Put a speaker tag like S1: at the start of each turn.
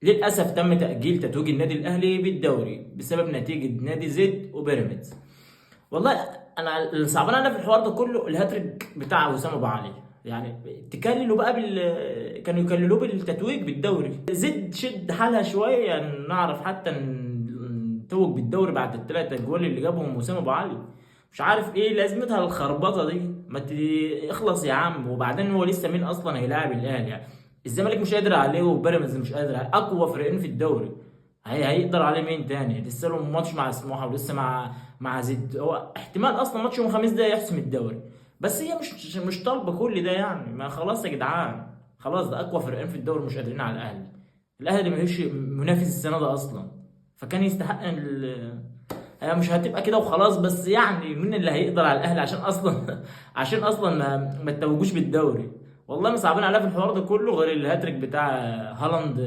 S1: للاسف تم تاجيل تتويج النادي الاهلي بالدوري بسبب نتيجه نادي زد وبيراميدز. والله انا اللي صعبان عليا في الحوار ده كله الهاتريك بتاع وسام ابو علي. يعني تكللوا بقى كانوا يكللوه بالتتويج بالدوري. زد شد حالها شويه يعني، نعرف حتى نتوج بالدوري بعد الثلاثه اجوال اللي جابهم وسام ابو علي. مش عارف ايه لازمتها الخربطه دي، ما اخلص يا عم. وبعدين هو لسه مين اصلا هيلاعب الاهلي يعني؟ الزمالك مش قادر عليه وبيراميدز مش قادر عليه، اقوى فريقين في الدوري. هيقدر عليه مين تاني؟ لسه له ماتش مع سموحه ولسه مع زد. هو احتمال اصلا ماتش يوم الخميس ده يحسم الدوري. بس هي مش طالبه كل ده يعني. ما خلاص يا جدعان، خلاص ده اقوى فريقين في الدوري مش قادرين على الاهلي. الاهلي ما هيش منافس السنه ده اصلا، فكان يستحق هي مش هتبقى كده وخلاص. بس يعني مين اللي هيقدر على الاهلي عشان اصلا عشان اصلا ما تتوجوش بالدوري؟ والله مصعبين عليا في الحوار ده كله غير الهاتريك بتاع هالاند